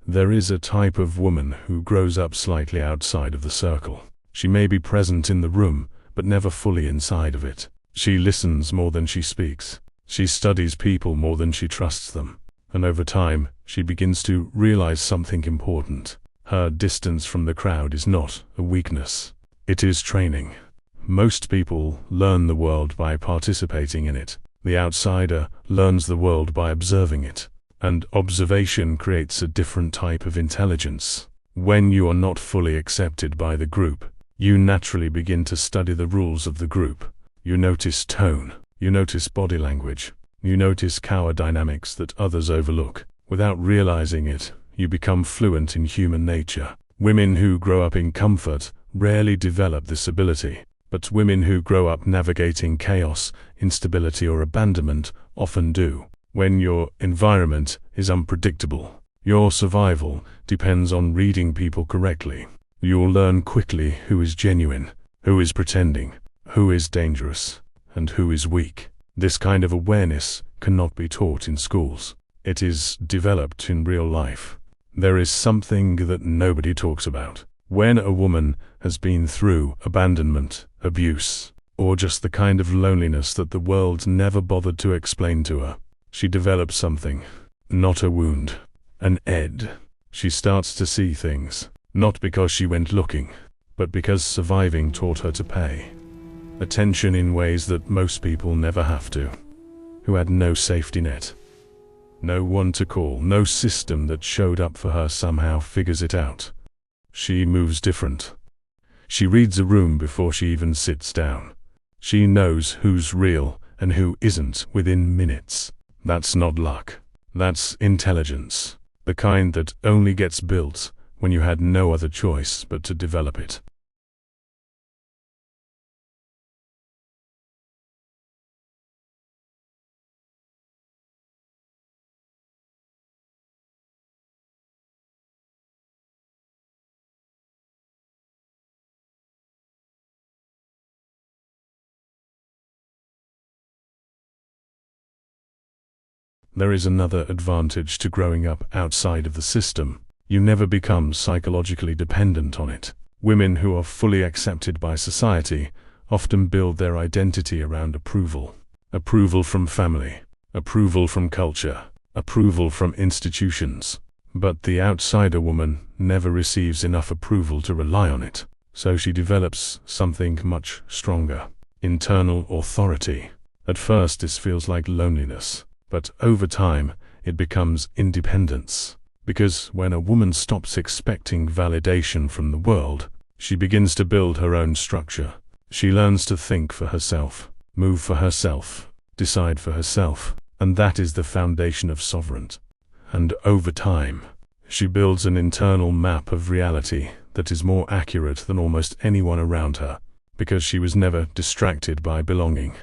There is a type of woman who grows up slightly outside of the circle. She may be present in the room, but never fully inside of it. She listens more than she speaks. She studies people more than she trusts them. And over time, she begins to realize something important. Her distance from the crowd is not a weakness. It is training. Most people learn the world by participating in it. The outsider learns the world by observing it. And observation creates a different type of intelligence. When you are not fully accepted by the group, you naturally begin to study the rules of the group. You notice tone. You notice body language. You notice power dynamics that others overlook. Without realizing it, you become fluent in human nature. Women who grow up in comfort rarely develop this ability, but women who grow up navigating chaos, instability, or abandonment often do. When your environment is unpredictable, your survival depends on reading people correctly. You'll learn quickly who is genuine, who is pretending, who is dangerous, and who is weak. This kind of awareness cannot be taught in schools. It is developed in real life. There is something that nobody talks about. When a woman has been through abandonment, abuse, or just the kind of loneliness that the world never bothered to explain to her, she develops something, not a wound, an edge. She starts to see things, not because she went looking, but because surviving taught her to pay attention in ways that most people never have to. Who had no safety net, no one to call, no system that showed up for her somehow figures it out. She moves different. She reads a room before she even sits down. She knows who's real and who isn't within minutes. That's not luck. That's intelligence. The kind that only gets built when you had no other choice but to develop it. There is another advantage to growing up outside of the system. You never become psychologically dependent on it. Women who are fully accepted by society often build their identity around approval. Approval from family, approval from culture, approval from institutions. But the outsider woman never receives enough approval to rely on it. So she develops something much stronger. Internal authority. At first this feels like loneliness. But over time, it becomes independence. Because when a woman stops expecting validation from the world, she begins to build her own structure. She learns to think for herself, move for herself, decide for herself, and that is the foundation of sovereignty. And over time, she builds an internal map of reality that is more accurate than almost anyone around her, because she was never distracted by belonging.